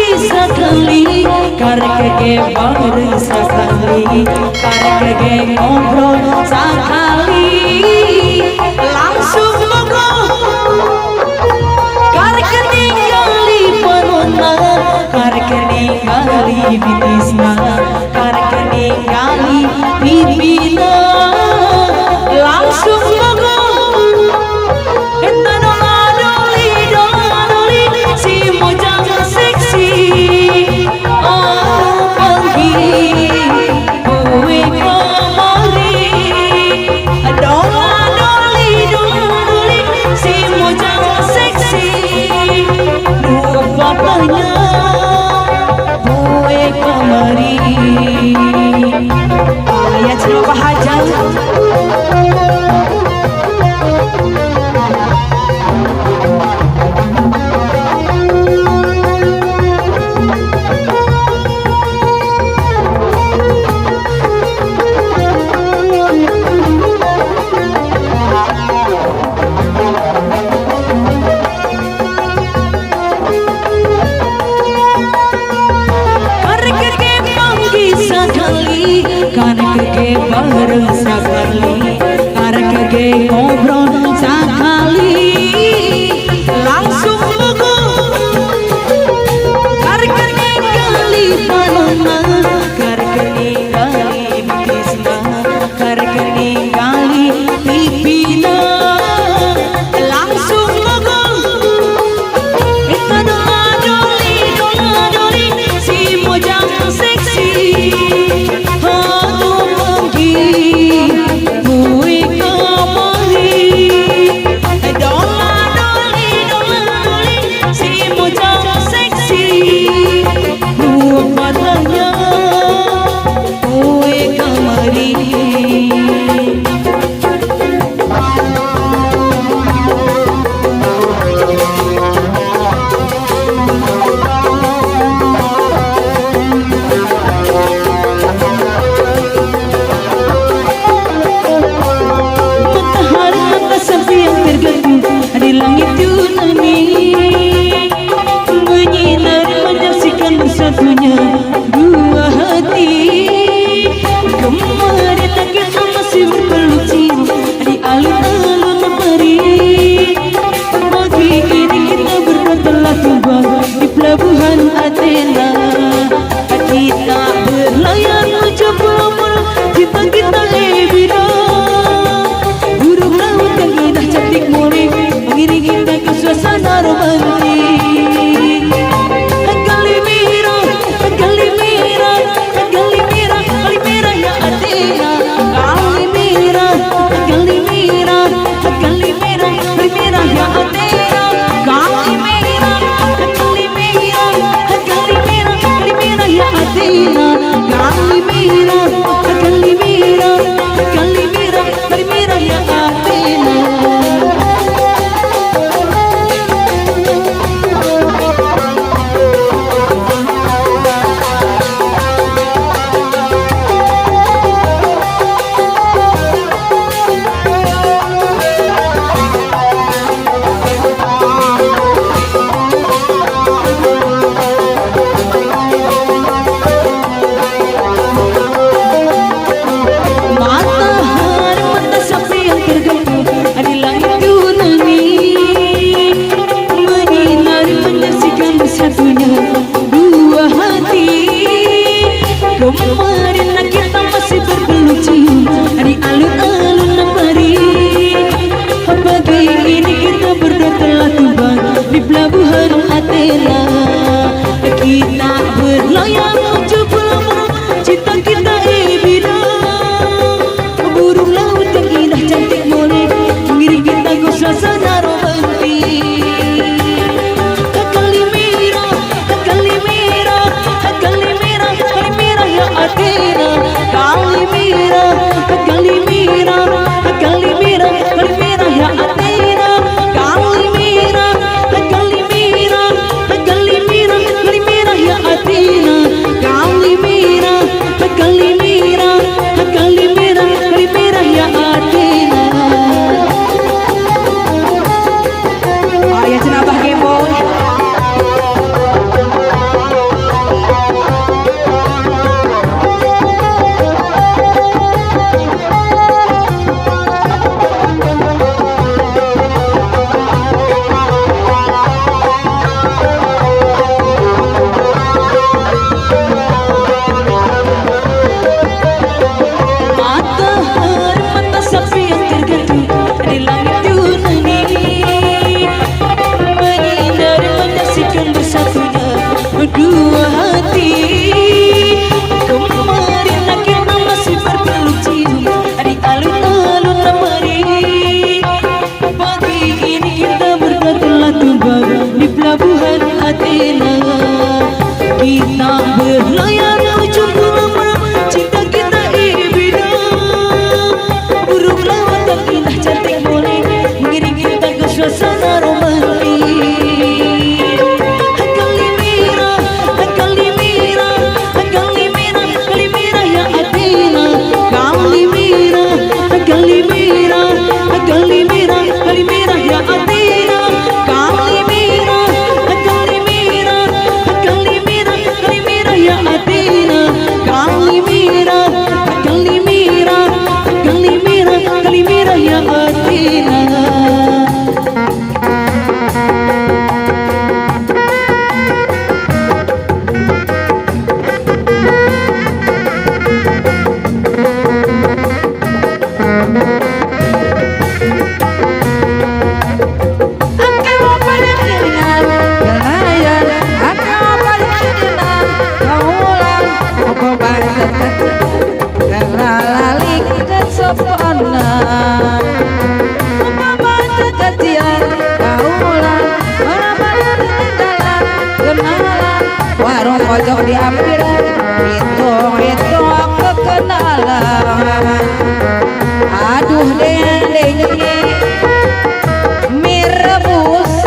sekali, kareke baru sekali, kareke ngobrol sekali, langsung mogok, kareke ningali penuna, kareke ningali bitisna, kareke ningali bibina, langsung mogok. Kareke bareng sekali, kareke ngobrol sekali, langsung mogok, kareke ningali panona, kareke ningali bitisna, kareke ningali pipina, langsung mogok. Kita doa doli si mojang seksi. sopanan umpama kejadian kaulan orang baru dalam kenalan warung pojok diampiran itu kekenalan aduh deng-dengnya mie rebus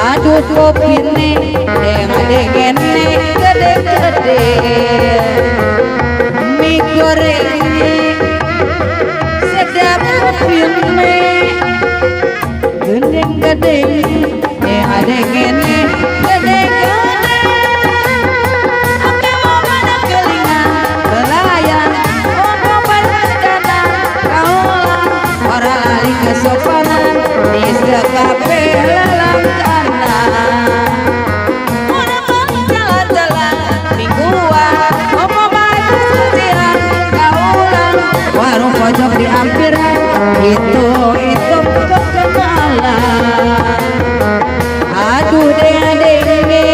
aduh kopi nih deng-dengnya gede-gede mie gorengnya sedap kopi nih gede-gede deng-dengnya gede-gede oke mau mana kelingan pelayan ngomong bercanda kaulah orang lari kesopanan di sekape lelang kanan orang jalan-jalan mingguan ngomong bagus kecilan kaulah warung pojok di ampiran itu kekenalan aduh deng-dengnya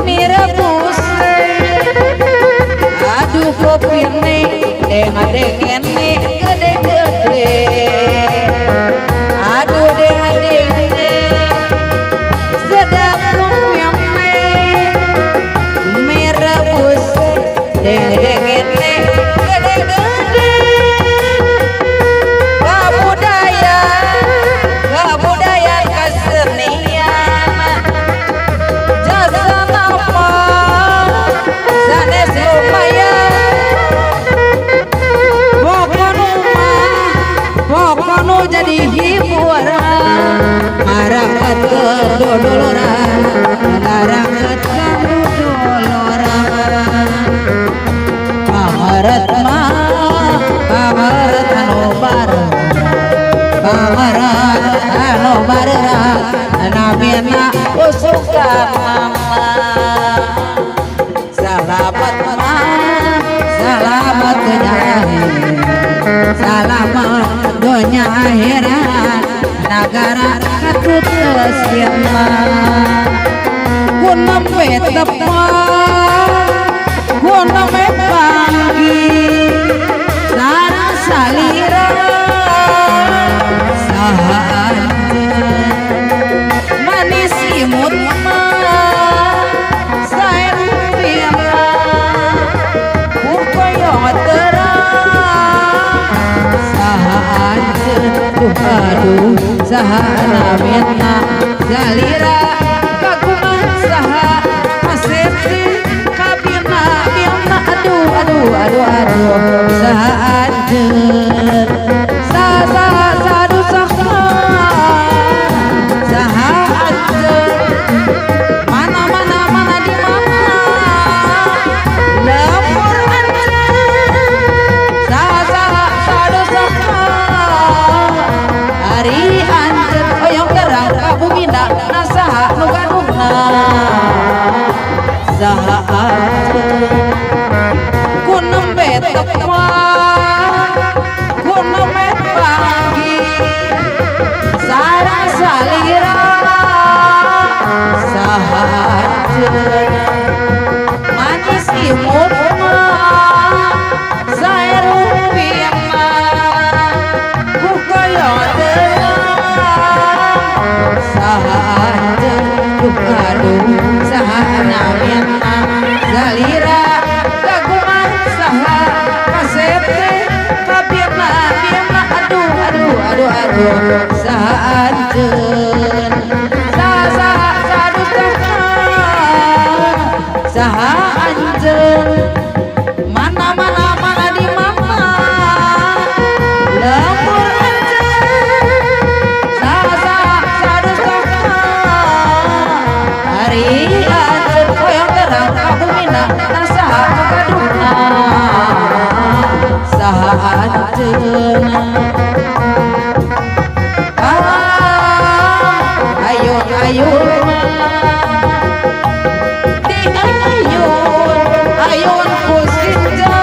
mie rebus aduh kopi nih deng-dengnya nih gede-gede aduh deng-dengnya sedap kopi mie rebus deng-dengnya nih gede-gede kebudayaan kesenian jasa nama sanes lumayan pokoknya jadi hiburan marangat ke doloran marangat ke doloran pangaret anu bareng pangaret anu bareng namina usukan mama selamat dunia akhirat negara katut siapa kunembe tepat kunembe pagi sarang salira manis imut saen piala bukoyong terang aduh saha namina zalira kagungan saha asepti kabina aduh saha anjeun sadu sakha saha anjeun mana di mana lemur anjeun sadu sakha hari anjeun hoyong terang kabumina nasaha nu gadungna saha anjeun kunembe tepat kunembe pagi sareng salira saha anjeun manis imut sae rupiah saha anjeun aduh saha namina zalira kagungan saha kasepte kabirna aduh saha anjeun sadu saha anjeun mana di mana lemur kabumina nasaha kaduna saha anjeun ayun di ayun kusinja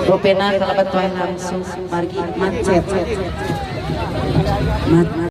Rupena kalabat wae langsung margi macet